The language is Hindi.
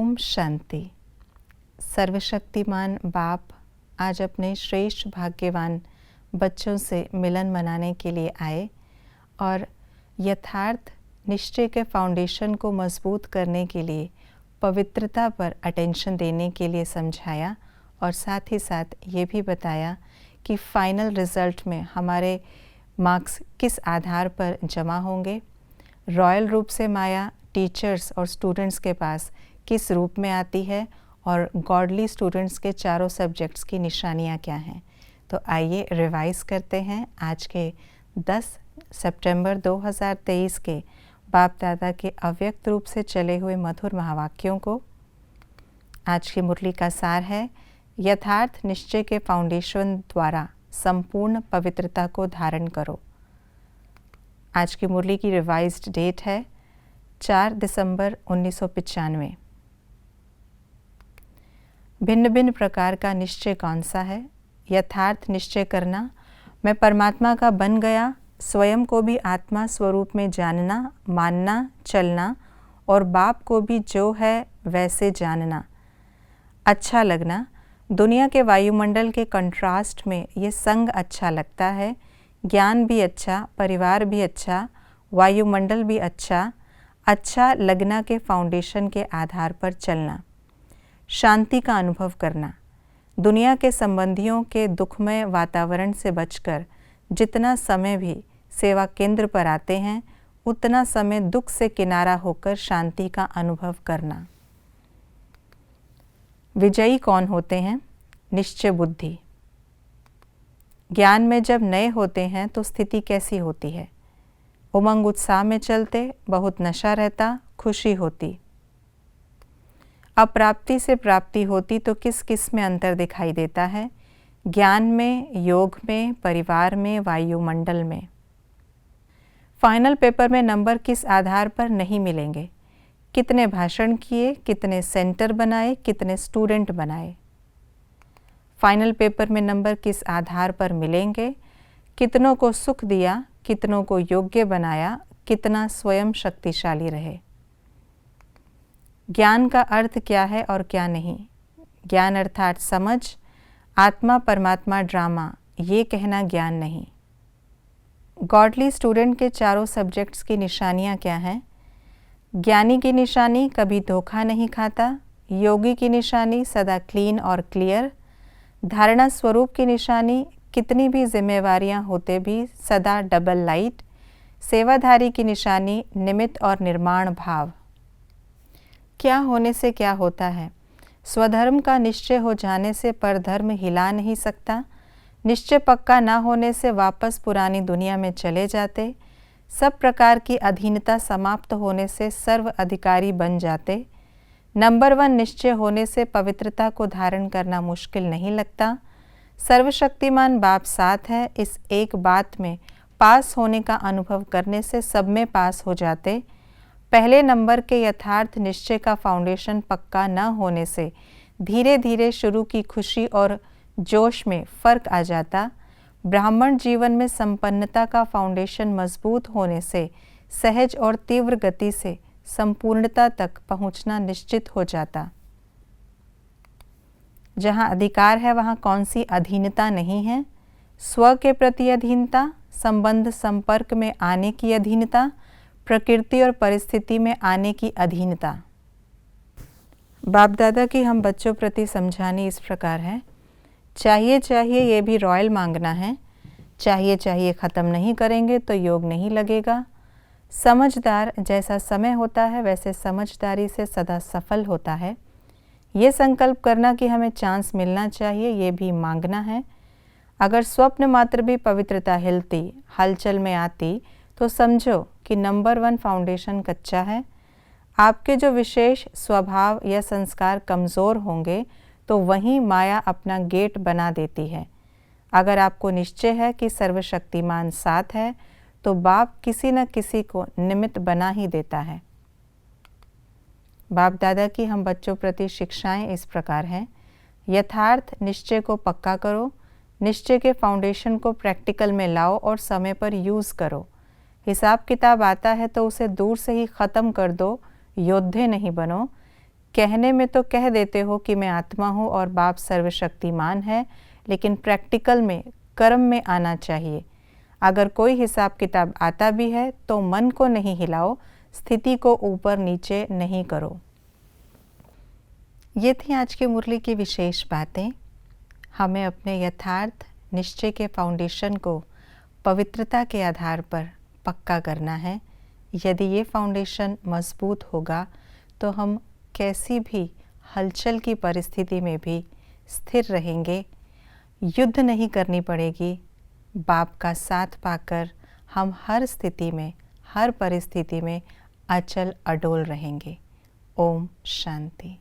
ओम शांति। सर्वशक्तिमान बाप आज अपने श्रेष्ठ भाग्यवान बच्चों से मिलन मनाने के लिए आए और यथार्थ निश्चय के फाउंडेशन को मजबूत करने के लिए पवित्रता पर अटेंशन देने के लिए समझाया और साथ ही साथ ये भी बताया कि फाइनल रिज़ल्ट में हमारे मार्क्स किस आधार पर जमा होंगे। रॉयल रूप से माया टीचर्स और स्टूडेंट्स के पास किस रूप में आती है और गॉडली स्टूडेंट्स के चारों सब्जेक्ट्स की निशानियाँ क्या हैं। तो आइए रिवाइज़ करते हैं आज के 10 सितंबर 2023 के बाप दादा के अव्यक्त रूप से चले हुए मधुर महावाक्यों को। आज की मुरली का सार है, यथार्थ निश्चय के फाउंडेशन द्वारा संपूर्ण पवित्रता को धारण करो। आज की मुरली की रिवाइज्ड डेट है 4 दिसंबर 1995। भिन्न भिन्न प्रकार का निश्चय कौन सा है? यथार्थ निश्चय करना, मैं परमात्मा का बन गया, स्वयं को भी आत्मा स्वरूप में जानना, मानना, चलना और बाप को भी जो है वैसे जानना। अच्छा लगना, दुनिया के वायुमंडल के कंट्रास्ट में ये संग अच्छा लगता है। ज्ञान भी अच्छा, परिवार भी अच्छा, वायुमंडल भी अच्छा। अच्छा लगना के फाउंडेशन के आधार पर चलना। शांति का अनुभव करना, दुनिया के संबंधियों के दुखमय वातावरण से बचकर जितना समय भी सेवा केंद्र पर आते हैं उतना समय दुख से किनारा होकर शांति का अनुभव करना। विजयी कौन होते हैं? निश्चय बुद्धि। ज्ञान में जब नए होते हैं तो स्थिति कैसी होती है? उमंग उत्साह में चलते, बहुत नशा रहता, खुशी होती। अप्राप्ति से प्राप्ति होती तो किस किस में अंतर दिखाई देता है? ज्ञान में, योग में, परिवार में, वायुमंडल में। फाइनल पेपर में नंबर किस आधार पर नहीं मिलेंगे? कितने भाषण किए, कितने सेंटर बनाए, कितने स्टूडेंट बनाए। फाइनल पेपर में नंबर किस आधार पर मिलेंगे? कितनों को सुख दिया, कितनों को योग्य बनाया, कितना स्वयं शक्तिशाली रहे। ज्ञान का अर्थ क्या है और क्या नहीं? ज्ञान अर्थात समझ, आत्मा परमात्मा ड्रामा, ये कहना ज्ञान नहीं। गॉडली स्टूडेंट के चारों सब्जेक्ट्स की निशानियाँ क्या हैं? ज्ञानी की निशानी कभी धोखा नहीं खाता, योगी की निशानी सदा क्लीन और क्लियर, धारणा स्वरूप की निशानी कितनी भी जिम्मेवारियां होते भी सदा डबल लाइट, सेवाधारी की निशानी निमित्त और निर्माण भाव। क्या होने से क्या होता है? स्वधर्म का निश्चय हो जाने से परधर्म हिला नहीं सकता। निश्चय पक्का ना होने से वापस पुरानी दुनिया में चले जाते। सब प्रकार की अधीनता समाप्त होने से सर्व अधिकारी बन जाते। नंबर 1 निश्चय होने से पवित्रता को धारण करना मुश्किल नहीं लगता। सर्वशक्तिमान बाप साथ है, इस एक बात में पास होने का अनुभव करने से सब में पास हो जाते। पहले नंबर के यथार्थ निश्चय का फाउंडेशन पक्का न होने से धीरे धीरे शुरू की खुशी और जोश में फर्क आ जाता। ब्राह्मण जीवन में संपन्नता का फाउंडेशन मजबूत होने से सहज और तीव्र गति से संपूर्णता तक पहुंचना निश्चित हो जाता। जहां अधिकार है वहां कौन सी अधीनता नहीं है? स्व के प्रति अधीनता, संबंध संपर्क में आने की अधीनता, प्रकृति और परिस्थिति में आने की अधीनता। बाप दादा की हम बच्चों प्रति समझानी इस प्रकार है, चाहिए चाहिए ये भी रॉयल मांगना है। चाहिए चाहिए ख़त्म नहीं करेंगे तो योग नहीं लगेगा। समझदार जैसा समय होता है वैसे समझदारी से सदा सफल होता है। ये संकल्प करना कि हमें चांस मिलना चाहिए, ये भी मांगना है। अगर स्वप्न मात्र भी पवित्रता हिलती, हलचल में आती तो समझो कि नंबर 1 फाउंडेशन कच्चा है। आपके जो विशेष स्वभाव या संस्कार कमज़ोर होंगे तो वहीं माया अपना गेट बना देती है। अगर आपको निश्चय है कि सर्वशक्तिमान साथ है तो बाप किसी न किसी को निमित्त बना ही देता है। बाप दादा की हम बच्चों प्रति शिक्षाएं इस प्रकार हैं, यथार्थ निश्चय को पक्का करो, निश्चय के फाउंडेशन को प्रैक्टिकल में लाओ और समय पर यूज़ करो। हिसाब किताब आता है तो उसे दूर से ही ख़त्म कर दो, योद्धे नहीं बनो। कहने में तो कह देते हो कि मैं आत्मा हूँ और बाप सर्वशक्तिमान है, लेकिन प्रैक्टिकल में, कर्म में आना चाहिए। अगर कोई हिसाब किताब आता भी है तो मन को नहीं हिलाओ, स्थिति को ऊपर नीचे नहीं करो। ये थी आज की मुरली की विशेष बातें। हमें अपने यथार्थ निश्चय के फाउंडेशन को पवित्रता के आधार पर पक्का करना है। यदि ये फाउंडेशन मजबूत होगा तो हम कैसी भी हलचल की परिस्थिति में भी स्थिर रहेंगे। युद्ध नहीं करनी पड़ेगी। बाप का साथ पाकर हम हर स्थिति में, हर परिस्थिति में अचल अडोल रहेंगे। ओम शांति।